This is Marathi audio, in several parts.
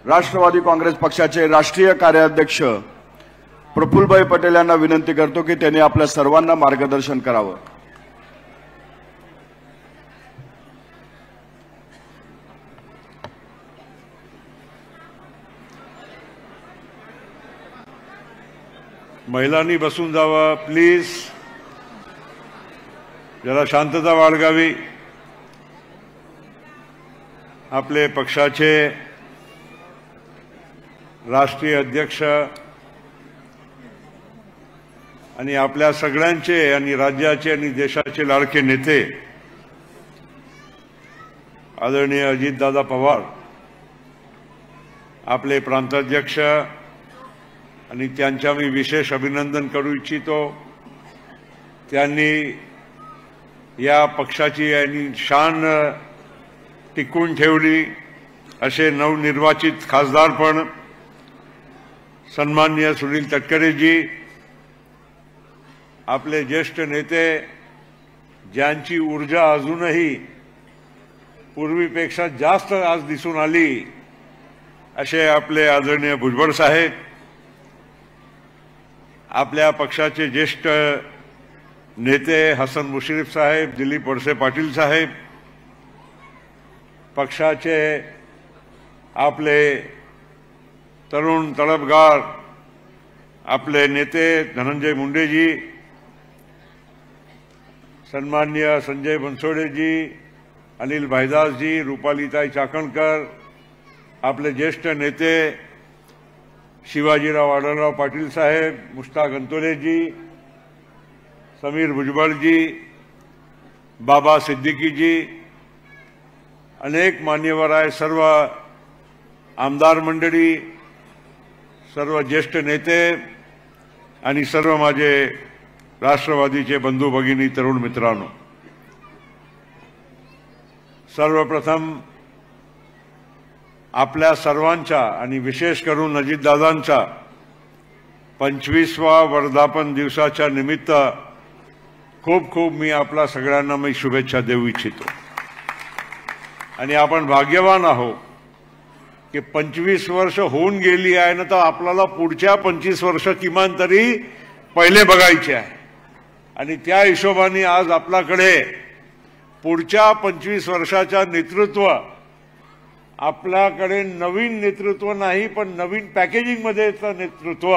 राष्ट्रवादी काँग्रेस पक्षाचे राष्ट्रीय कार्याध्यक्ष प्रफुल्लभाई पटेल यांना विनंती करतो की त्यांनी आपल्या सर्वांना मार्गदर्शन करावं। महिलांनी बसून जावं प्लीज, जरा शांतता बाळगावी। आपले पक्षाचे राष्ट्रीय अध्यक्ष आणि आपल्या सगळ्यांचे आणि राज्याचे आणि देशाचे लाडके नेते आदरणीय अजितदादा पवार, आपले प्रांताध्यक्ष, आणि त्यांचा मी विशेष अभिनंदन करू इच्छितो। त्यांनी या पक्षाची आणि शान टिकवून ठेवली। असे नवनिर्वाचित खासदार पण सन्माननीय सुनील तटकरेजी, आपले ज्येष्ठ नेते ज्यांची ऊर्जा अजूनही पूर्वीपेक्षा जास्त आज दिसून आली, असे आपले आदरणीय भुजबळ साहेब, आपल्या पक्षाचे ज्येष्ठ नेते हसन मुश्रीफ साहेब, दिलीप वळसे पाटील साहेब, पक्षाचे आपले तरुण तळपगार आपले नेते धनंजय मुंडेजी, सन्माननीय संजय बनसोडेजी, अनिल भाईदासजी, रुपालीताई चाकणकर, आपले ज्येष्ठ नेते शिवाजीराव आढळराव पाटील साहेब, मुश्ताक अंतोलेजी, समीर भुजबळजी, बाबा सिद्दीकीजी, अनेक मान्यवर आहे, सर्व आमदार मंडळी, सर्व ज्येष्ठ नेते आणि सर्व माझे राष्ट्रवादीचे बंधू भगिनी, तरुण मित्रांनो, सर्वप्रथम आपल्या सर्वांच्या आणि विशेष करून अजितदादांच्या 25वा वर्धापन दिवसाच्या निमित्त खूप खूप मी आपल्या सगळ्यांना मी शुभेच्छा देऊ इच्छितो। आणि आपण भाग्यवान आहोत की 25 वर्ष होऊन गेली आहे ना, तर आपल्याला पुढच्या 25 वर्ष किमान तरी पहिले बघायचे आहे। आणि त्या हिशोबाने आज आपल्याकडे पुढच्या 25 वर्षाच्या नेतृत्व, आपल्याकडे नवीन नेतृत्व नाही पण नवीन पॅकेजिंग मध्येचं नेतृत्व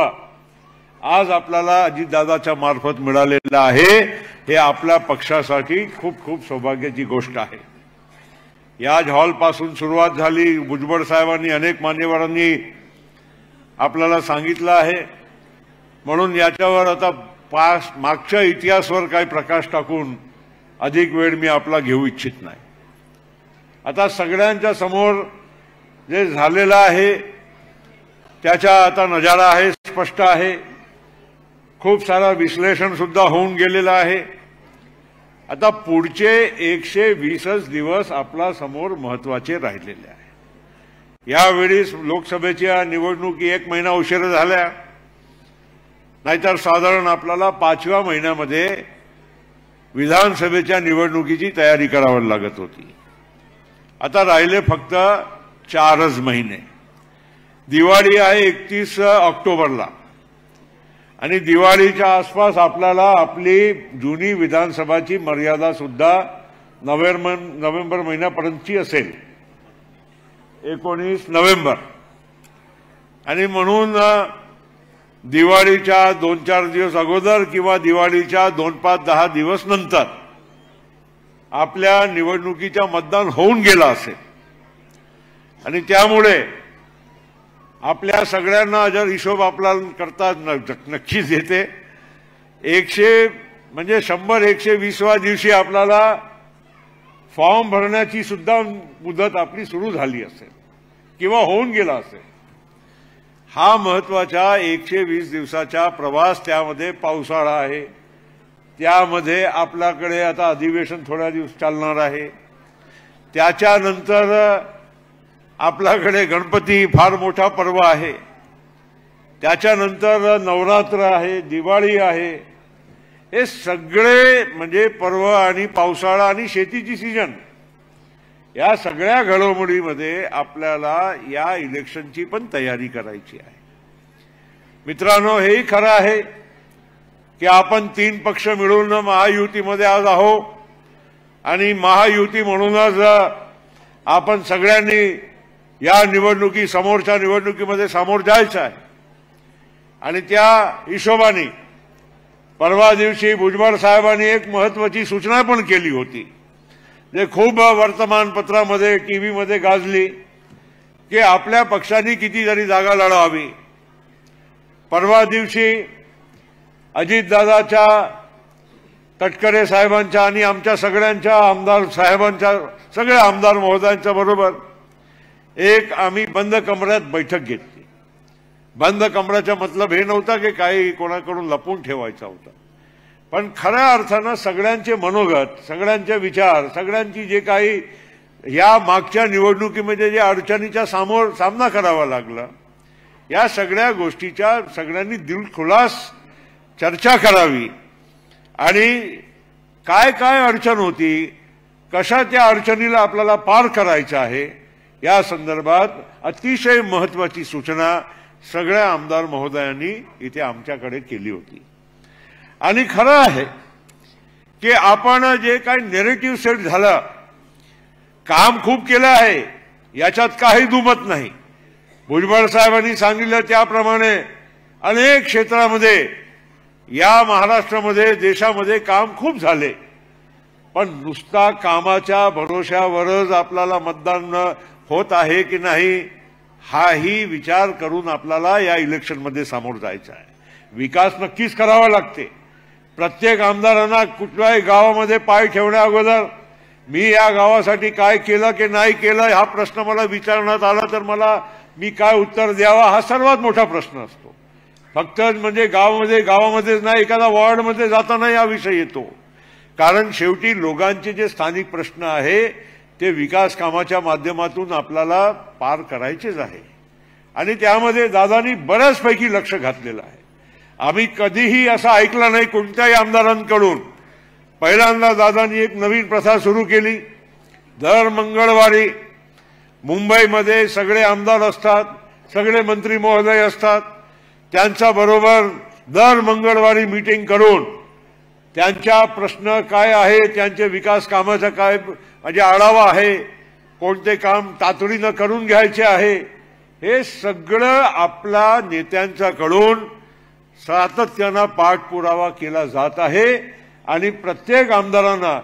आज आपल्याला अजितदादाच्या मार्फत मिळालेलं आहे। हे आपल्या पक्षासाठी खूप खूप सौभाग्याची गोष्ट आहे। याच हॉलपासून सुरुवात झाली। भुजबळ साहेबांनी अनेक मान्यवरांनी आपल्याला सांगितलं आहे, म्हणून याच्यावर आता मागच्या इतिहासावर काही प्रकाश टाकून अधिक वेळ मी आपला घेऊ इच्छित नाही। आता सगळ्यांच्या समोर जे झालेलं आहे त्याचा आता नजारा आहे, स्पष्ट आहे। खूप सारा विश्लेषण सुद्धा होऊन गेलेलं आहे। आता पुढचे 120 दिवस आपल्या समोर महत्त्वाचे राहिलेले आहे। यावेळी लोकसभेच्या निवडणुकी 1 महिना उशीर झाल्या, नाहीतर साधारण आपल्याला 5व्या महिन्यामध्ये विधानसभेच्या निवडणुकीची तयारी करावी लागत होती। आता राहिले फक्त 4च महिने। दिवाळी आहे 31 ऑक्टोबरला, आणि दिवाळीच्या आसपास आपल्याला आपली जुनी विधानसभाची मर्यादा सुद्धा नोव्हेंबर महिन्यापर्यंतची असेल, 19 नोव्हेंबर। आणि म्हणून दिवाळीच्या 2-4 दिवस अगोदर किंवा दिवाळीच्या 2-5-10 दिवस नंतर आपल्या निवडणुकीच्या मतदान होऊन गेला असेल। आणि त्यामुळे आपल्या सगळ्यांना जर हिशोब आपल्याला करता नक्कीच येते, 100-120व्या दिवशी आपल्याला फॉर्म भरण्याची सुद्धा मुदत आपली सुरू झाली असेल किंवा होऊन गेला असेल। हा महत्त्वाचा 120 दिवसाचा प्रवास, त्यामध्ये पावसाळा आहे, त्यामध्ये आपल्याकडे आता अधिवेशन थोड्या दिवस चालणार आहे, त्याच्यानंतर आपल्याकडे गणपती फार मोठा पर्व आहे, त्याच्यानंतर नवरात्र आहे, दिवाळी आहे। हे सगळे म्हणजे पर्व आणि पावसाळा आणि शेतीची सीजन या सगळ्या घडामोडीमध्ये आपल्याला या इलेक्शनची पण तयारी करायची आहे। मित्रांनो, हेही खरं आहे की आपण 3 पक्ष मिळून महायुतीमध्ये आज आहोत आणि महायुती म्हणूनच आपण सगळ्यांनी या निवडणुकी समोरच्या निवडणुकीमध्ये सामोर जायचं आहे। आणि त्या हिशोबाने परवा दिवशी भुजबळ साहेबांनी एक महत्त्वाची सूचना पण केली होती, जे खूप वर्तमानपत्रामध्ये टीव्हीमध्ये गाजली, की आपल्या पक्षाने कितीतरी जागा लढवावी। परवा दिवशी अजितदादाच्या, तटकरे साहेबांच्या आणि आमच्या सगळ्यांच्या आमदार साहेबांच्या, सगळ्या आमदार महोदयांच्या बरोबर एक आम्ही बंद कमऱ्यात बैठक घेतली। बंद कमऱ्याचा मतलब हे नव्हता की काही कोणाकडून लपून ठेवायचा होता, पण खऱ्या अर्थानं सगळ्यांचे मनोगत, सगळ्यांचे विचार, सगळ्यांची जे काही या मागच्या निवडणुकीमध्ये जे अडचणीचा सामना करावा लागला, या सगळ्या गोष्टीच्या सगळ्यांनी दिलखुलास चर्चा करावी आणि काय काय अडचण होती, कशा त्या अडचणीला आपल्याला पार करायचं आहे, या संदर्भात अतिशय महत्त्वाची सूचना सगळ्या आमदार महोदयांनी इथे आमच्याकडे केली होती। आणि खरं आहे की आपण जे काही नेरेटिव्ह सेट झालं, काम खूप केलं आहे, याच्यात काही दुमत नाही। भुजबळ साहेबांनी सांगितलं त्याप्रमाणे अनेक क्षेत्रामध्ये या महाराष्ट्रामध्ये, देशामध्ये काम खूप झाले, पण नुसता कामाच्या भरोश्यावरच आपल्याला मतदान होत आहे की नाही, हाही विचार करून आपल्याला या इलेक्शनमध्ये सामोरं जायचं आहे। विकास नक्कीच करावा लागते। प्रत्येक आमदारांना कुठल्याही गावामध्ये पाय ठेवण्या अगोदर मी या गावासाठी काय केलं की नाही केलं हा प्रश्न मला विचारण्यात आला तर मी काय उत्तर द्यावा, हा सर्वात मोठा प्रश्न असतो। फक्त म्हणजे गावामध्येच नाही, एखादा वॉर्डमध्ये जाताना हा विषय येतो, कारण शेवटी लोकांचे जे स्थानिक प्रश्न आहे ते विकास कामाच्या माध्यमातून आपल्याला पार करायचेच आहे आणि त्यामध्ये दादांनी बऱ्याचपैकी लक्ष घातलेलं आहे। आम्ही कधीही असं ऐकलं नाही कोणत्याही आमदारांकडून। पहिल्यांदा दादांनी एक नवीन प्रथा सुरू केली, दर मंगळवारी मुंबईमध्ये सगळे आमदार असतात, सगळे मंत्री महोदय असतात, त्यांच्या बरोबर दर मंगळवारी मीटिंग करून त्यांच्या प्रश्न काय आहे, त्यांचे विकास कामाचा काय म्हणजे आढावा आहे, कोणते काम तातडीनं करून घ्यायचे आहे, हे सगळं आपल्या नेत्यांच्याकडून सातत्यानं पाठपुरावा केला जात आहे आणि प्रत्येक आमदारांना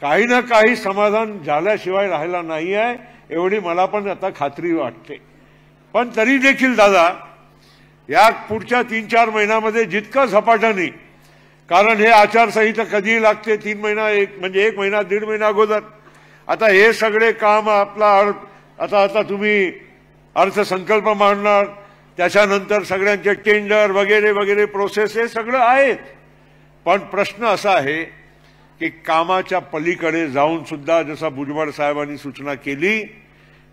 काही ना काही समाधान झाल्याशिवाय राहिला नाही आहे, एवढी मला पण आता खात्री वाटते। पण तरी देखील दादा या पुढच्या 3-4 महिन्यामध्ये जितकं झपाट्याने, कारण हे आचारसंहिता कधी लागते 3 महिना, एक महिना 1.5 महिना अगोदर, आता हे सगळे काम आपला आता तुम्ही अर्थसंकल्प मांडणार, त्याच्यानंतर सगळ्यांचे टेंडर वगैरे वगैरे प्रोसेस हे सगळं आहेत, पण प्रश्न असा आहे की कामाच्या पलीकडे जाऊन सुद्धा जसा भुजबळ साहेबांनी सूचना केली,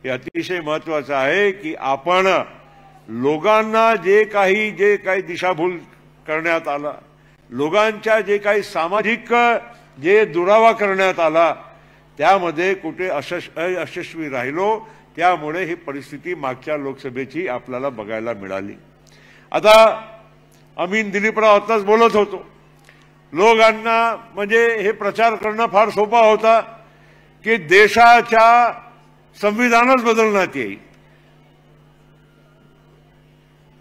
हे अतिशय महत्त्वाचं आहे की आपण लोकांना जे काही दिशाभूल करण्यात आला, लोकांच्या जे काही सामाजिक जे दुरावा करण्यात आला, त्यामध्ये कुठे अयशस्वी राहिलो, त्यामुळे ही परिस्थिती मागच्या लोकसभेची आपल्याला बघायला मिळाली। आता अमीन दिलीपराव आताच बोलत होतो, लोकांना म्हणजे हे प्रचार करणं फार सोपा होता की देशाच्या संविधानच बदलण्यात येईल।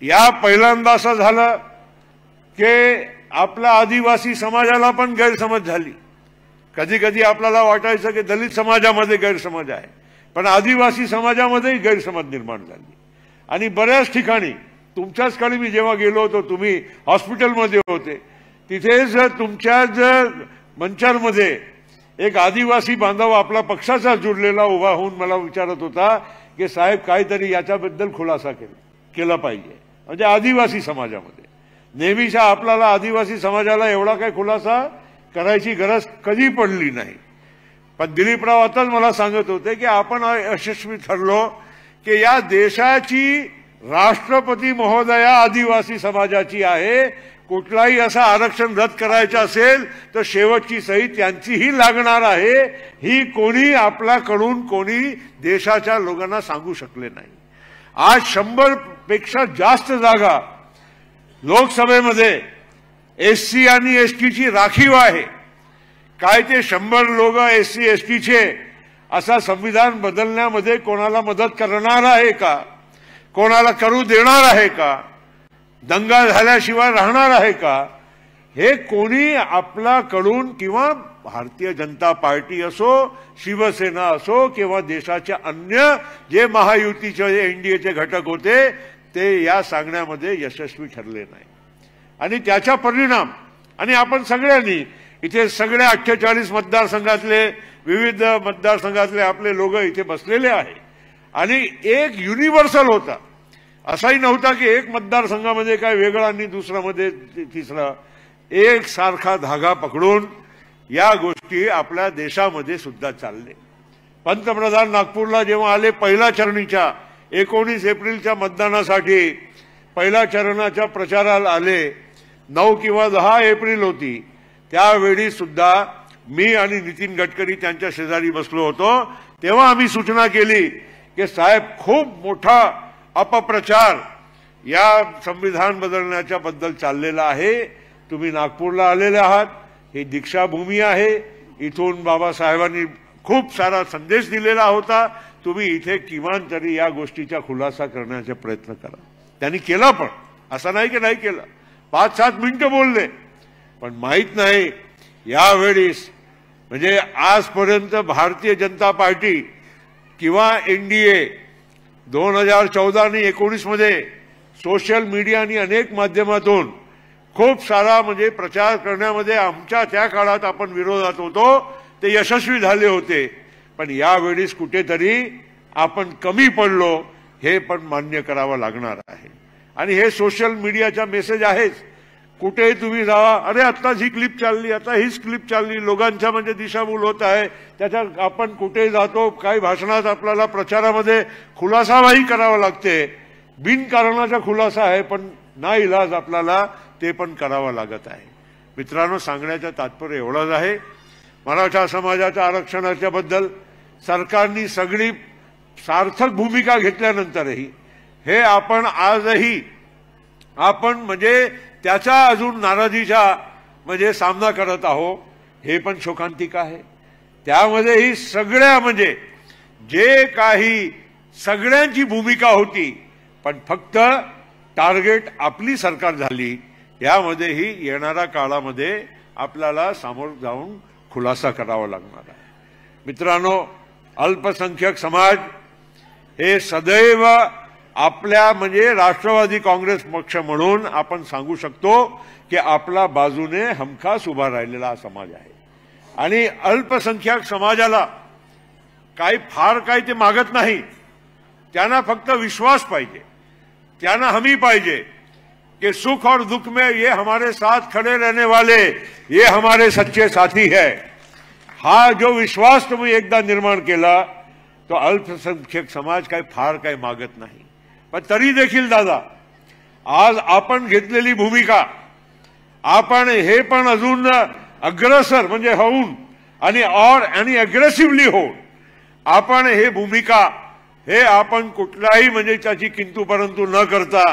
या पहिल्यांदा असं झालं की आपल्या आदिवासी समाजाला पण गैरसमज झाली। कधी कधी आपल्याला वाटायचं की दलित समाजामध्ये गैरसमज आहे, पण आदिवासी समाजामध्येही गैरसमज निर्माण झाली आणि बऱ्याच ठिकाणी तुमच्याचकडे मी जेव्हा गेलो होतो, तुम्ही हॉस्पिटलमध्ये होते, तिथेच तुमच्याच मंचरमध्ये एक आदिवासी बांधव आपला पक्षाचा जुडलेला उभा होऊन मला विचारत होता की साहेब काहीतरी याच्याबद्दल खुलासा केला पाहिजे, म्हणजे आदिवासी समाजामध्ये। नेहमीच्या आपल्याला आदिवासी समाजाला एवढा काही खुलासा करायची गरज कधी पडली नाही, पण दिलीपराव आताच मला सांगत होते की आपण यशस्वी ठरलो की या देशाची राष्ट्रपती महोदया आदिवासी समाजाची आहे, कुठलाही असं आरक्षण रद्द करायचं असेल तर शेवटची सही त्यांचीही लागणार आहे, ही कोणी आपल्याकडून कोणी देशाच्या लोकांना सांगू शकले नाही। आज 100 पेक्षा जास्त जागा लोकसभेमध्ये एससी आणि एसटीची राखीव आहे। काय ते 100 लोक एससी एसटीचे असा संविधान बदलण्यामध्ये कोणाला मदत करणार आहे का, कोणाला करू देणार आहे का, दंगा झाल्याशिवाय राहणार आहे का, हे कोणी आपल्याकडून किंवा भारतीय जनता पार्टी असो, शिवसेना असो किंवा देशाच्या अन्य जे महायुतीचे एनडीएचे घटक होते ते या सांगण्यामध्ये यशस्वी ठरले नाही। आणि त्याचा परिणाम, आणि आपण सगळ्यांनी इथे सगळ्या 48 मतदारसंघातले विविध मतदारसंघातले आपले लोक इथे बसलेले आहे आणि एक युनिव्हर्सल होता, असाही नव्हता की एक मतदारसंघामध्ये काय वेगळा आणि दुसऱ्यामध्ये तिसरा, एक सारखा धागा पकडून या गोष्टी आपल्या देशामध्ये सुद्धा चालले। पंतप्रधान नागपूरला जेव्हा आले पहिल्या चरणीच्या 19 एप्रिलच्या मतदानासाठी पहिल्या चरणाच्या प्रचाराला आले, 9 किंवा 10 एप्रिल होती, त्यावेळी सुद्धा मी आणि नितीन गडकरी त्यांच्या शेजारी बसलो होतो, तेव्हा आम्ही सूचना केली की साहेब खूप मोठा अपप्रचार या संविधान बदलण्याच्या बद्दल चाललेला आहे, तुम्ही नागपूरला आलेले आहात, ही दीक्षाभूमी आहे, इथून बाबासाहेबांनी खूप सारा संदेश दिलेला होता, तुम्ही इथे किमान तरी या गोष्टीचा खुलासा करण्याचा प्रयत्न करा। त्यांनी केला, पण असं नाही की नाही केलं, 5-7 मिनिटं बोलले, पण माहित नाही यावेळेस म्हणजे आजपर्यंत भारतीय जनता पार्टी किंवा एनडीए 2014 आणि 19 मध्ये सोशल मीडिया आणि अनेक माध्यमातून खूप सारा म्हणजे प्रचार करण्यामध्ये आमच्या त्या काळात आपण विरोधात होतो, ते यशस्वी झाले होते, पण यावेळेस कुठेतरी आपण कमी पडलो, हे पण मान्य करावं लागणार आहे। आणि हे सोशल मीडियाचा मेसेज आहेच, कुठेही तुम्ही जावा, अरे आत्ताच ही क्लिप चालली, आता हीच क्लिप चालली, लोकांच्या म्हणजे दिशाभूल होत आहे, त्याच्यात आपण कुठेही जातो, काही भाषणात आपल्याला प्रचारामध्ये खुलासाही करावा लागते, बिनकारणाचा खुलासा आहे, पण नाईलाज आपल्याला ते पण करावं लागत आहे। मित्रांनो, सांगण्याचं तात्पर्य एवढंच आहे, मराठा समाजाच्या आरक्षणाच्या बद्दल सरकारने सगळी सार्थक भूमिका घेतल्यानंतरही हे आपण आजही आपण म्हणजे त्याचा अजून नाराजीचा म्हणजे सामना करत आहोत, हे पण शोकांतिक आहे। त्यामध्ये ही सगळ्या म्हणजे जे काही सगळ्यांची भूमिका होती, पण फक्त टार्गेट आपली सरकार झाली, यामध्येही येणाऱ्या काळामध्ये आपल्याला समोर जाऊन खुलासा करावा लागणार आहे। मित्रांनो, अल्पसंख्याक समाज हे सदैव आपल्या म्हणजे राष्ट्रवादी काँग्रेस पक्ष म्हणून आपण सांगू शकतो की आपला बाजूने हमखास उभा राहिलेला समाज आहे। आणि अल्पसंख्याक समाजाला फार ते मागत नाही, त्यांना फक्त विश्वास पाहिजे, त्यांना हमी पाहिजे कि सुख और दुख में ये हमारे साथ खड़े रहने वाले ये हमारे सच्चे साथी है। हा जो विश्वास तुम्ही एकदा निर्माण केला तो अल्पसंख्याक समाज फार मागत नाही। पण तरी देखील दादा, आज आपण घेतलेली भूमिका, आपण हे पण अजून अग्रेसर म्हणजे होऊन आणि अग्रेसिव्हली होऊन आपण हे भूमिका हे आपण कुठलाही म्हणजे त्याची किंतु परंतु न करता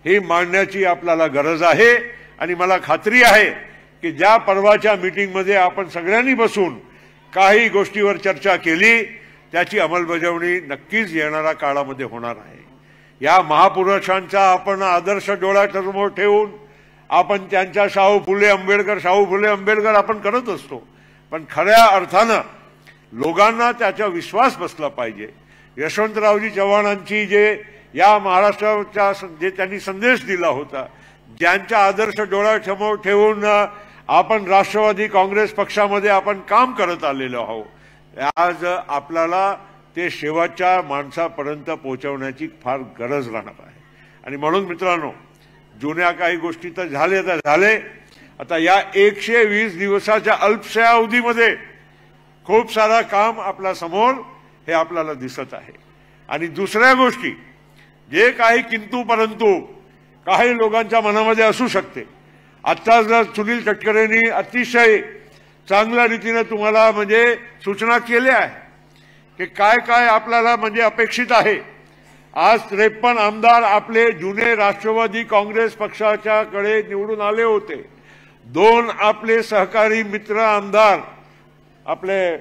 हे मांडण्याची आपल्याला गरज आहे। आणि मला खात्री आहे की ज्या परवाच्या मीटिंगमध्ये आपण सगळ्यांनी बसून काही गोष्टीवर चर्चा केली, त्याची अंमलबजावणी नक्कीच येणाऱ्या काळामध्ये होणार आहे। या महापुरुषांचा आपण आदर्श डोळ्यासमोर ठेवून आपण त्यांच्या शाहू फुले आंबेडकर आपण करत असतो, पण खऱ्या अर्थानं लोकांना त्याचा विश्वास बसला पाहिजे। यशवंतरावजी चव्हाणांची जे या महाराष्ट्राचा जे त्यांनी संदेश दिला होता, ज्यांचा आदर्श डोळ्यासमोर ठेवून आपण राष्ट्रवादी काँग्रेस पक्षामध्ये आपण काम करत आलेलो आहोत, आज आपल्याला ते शेवटच्या माणसापर्यंत पोहोचवण्याची फार गरज राहणार आहे। आणि म्हणून मित्रांनो, जुन्या काही गोष्टी तर झाले, आता या 120 दिवसाच्या अल्पशा अवधीमध्ये खूप सारा काम आपल्या समोर हे आपल्याला दिसत आहे। आणि दुसऱ्या गोष्टी जे काही किंतु परंतु काही लोकांच्या मनामध्ये असू शकते, आता जर सुनील तटकरेंनी अतिशय चांगल्या रीतीने तुम्हाला म्हणजे सूचना केल्या आहे की काय काय आपल्याला म्हणजे अपेक्षित आहे। आज 53 आमदार आपले जुने राष्ट्रवादी काँग्रेस पक्षाच्याकडे निवडून आले होते। 2 आपले सहकारी मित्र आमदार आपले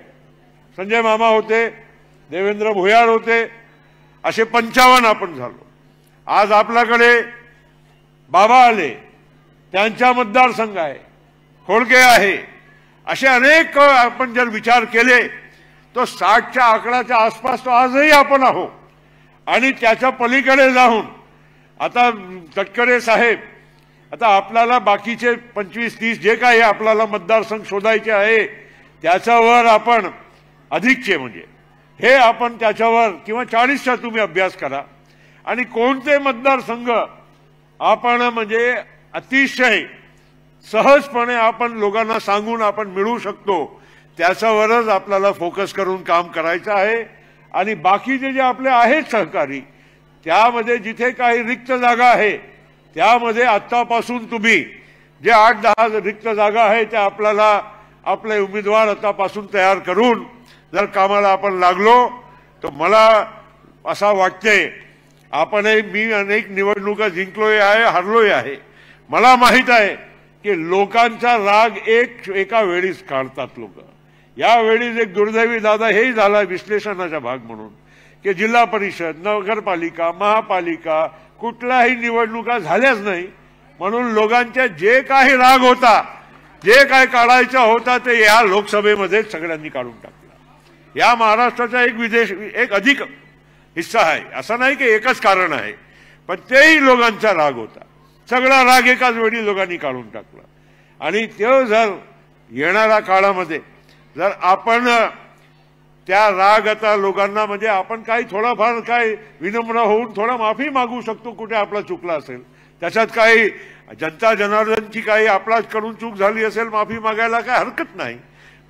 संजय मामा होते, देवेंद्र भुयार होते, असे 55 आपण झालो। आज आपल्याकडे बाबा आले, त्यांचा मतदारसंघ आहे, खोडके आहे, असे अनेक आपण जर विचार केले तो 60च्या आकड्याच्या आसपास तो आजही आपण आहोत। आणि त्याच्या पलीकडे जाऊन आता तटकरे साहेब, आता आपल्याला बाकीचे 25-30 जे काही आपल्याला मतदारसंघ शोधायचे आहे त्याच्यावर आपण अधिकचे म्हणजे हे आपण त्याच्यावर किंवा 40चा तुम्ही अभ्यास करा आणि कोणते मतदारसंघ आपण म्हणजे अतिशय सहजपणे आपण लोकांना सांगून आपण मिळवू शकतो त्याच्यावरच आपल्याला फोकस करून काम करायचं आहे। आणि बाकीचे जे आपले आहेत सहकारी त्यामध्ये जिथे काही रिक्त जागा आहे त्यामध्ये आतापासून तुम्ही जे 8-10 रिक्त जागा आहे त्या आपल्याला आपले उमेदवार आतापासून तयार करून जर कामाला आपण लागलो तर मला असं वाटते आपणही मी अनेक निवडणुका जिंकलोय आहे, हरलोय आहे। मला माहित आहे की लोकांचा राग एका वेळीच काढतात लोक। यावेळी एक दुर्दैवी दादा हेही झाला विश्लेषणाचा भाग म्हणून की जिल्हा परिषद, नगरपालिका, महापालिका कुठल्याही निवडणुका झाल्याच नाही म्हणून लोकांच्या जे काही राग होता, जे काय काढायचा होता ते या लोकसभेमध्ये सगळ्यांनी काढून टाकला। या महाराष्ट्राचा एक अधिक हिस्सा आहे, असं नाही की एकच कारण आहे, पण तेही लोकांचा राग होता। सगळा राग एकाच वेळी लोकांनी काढून टाकला। आणि ते जर येणाऱ्या काळामध्ये जर आपण त्या राग आता लोकांना म्हणजे आपण काही थोडाफार काय विनम्र होऊन थोडा माफी मागू शकतो कुठे आपला चुकला असेल, त्याच्यात काही जनता जनार्दनची काही आपल्याकडून चूक झाली असेल माफी मागायला काय हरकत नाही।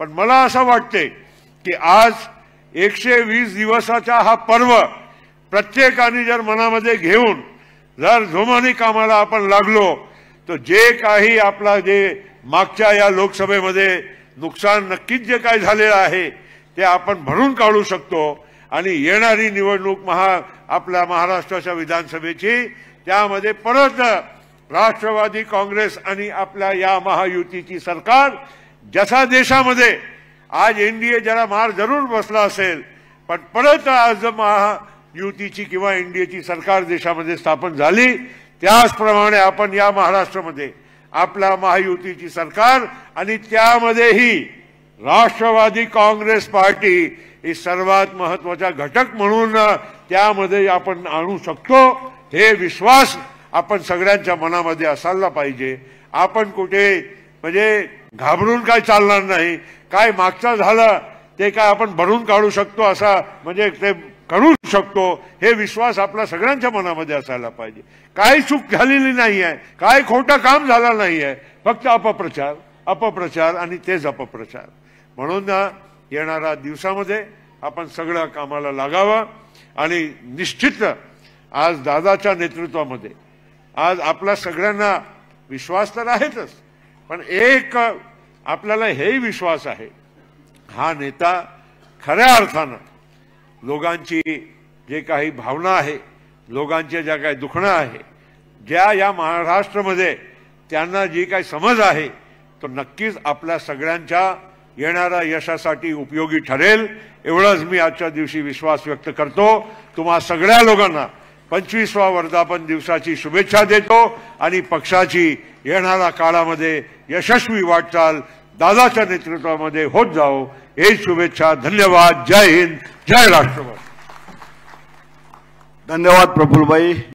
पण मला असं वाटते की आज 120 दिवसाचा हा पर्व प्रत्येकाने जर मनामध्ये घेऊन जर जोमाने कामाला आपण लागलो तर जे काही आपला जे मागच्या या लोकसभेमध्ये नुकसान नक्कीच जे काही झालेलं आहे ते आपण भरून काढू शकतो। आणि येणारी निवडणूक आपल्या महाराष्ट्राच्या विधानसभेची त्यामध्ये परत राष्ट्रवादी काँग्रेस आणि आपल्या या महायुतीची सरकार, जसा देशामध्ये आज एनडीए जरा मार जरूर बसला असेल पण परत आज महायुतीची किंवा एनडीएची सरकार देशामध्ये स्थापन झाली त्याचप्रमाणे आपण या महाराष्ट्रामध्ये आपल्या महायुतीची सरकार आणि त्यामध्येही राष्ट्रवादी काँग्रेस पार्टी ही सर्वात महत्त्वाचा घटक म्हणून त्यामध्ये आपण आणू शकतो। हे विश्वास आपण सगळ्यांच्या मनामध्ये असायला पाहिजे। आपण कुठे म्हणजे घाबरून काय चालणार नाही, काय मागचं झालं ते काय आपण भरून काढू शकतो असा म्हणजे ते करू शकतो हे विश्वास आपल्या सगळ्यांच्या मनामध्ये असायला पाहिजे। काही चूक झालेली नाही आहे, काय खोटं काम झालं नाही आहे, फक्त अपप्रचार आणि तेच अपप्रचार। म्हणून येणाऱ्या दिवसामध्ये आपण सगळं कामाला लागावं आणि निश्चित आज दादाच्या नेतृत्वामध्ये आज आपल्या सगळ्यांना विश्वास तर आहेतच पण एक आपल्याला हेही विश्वास आहे हा नेता खऱ्या अर्थानं लोकांची जे काही भावना आहे, लोकांच्या ज्या काही दुखणं आहे, ज्या या महाराष्ट्रामध्ये त्यांना जी काही समज आहे तो नक्कीच आपल्या सगळ्यांच्या येणाऱ्या यशासाठी उपयोगी ठरेल एवढंच मी आजच्या दिवशी विश्वास व्यक्त करतो। तुम्हा सगळ्या लोकांना 25वा वर्धापन दिवसाची शुभेच्छा देतो आणि पक्षाची येणाऱ्या काळामध्ये यशस्वी वाटचाल दादाच्या नेतृत्वामध्ये होत जाओ ही शुभेच्छा। धन्यवाद। जय हिंद, जय राष्ट्रवादी। धन्यवाद प्रफुल्लभाई।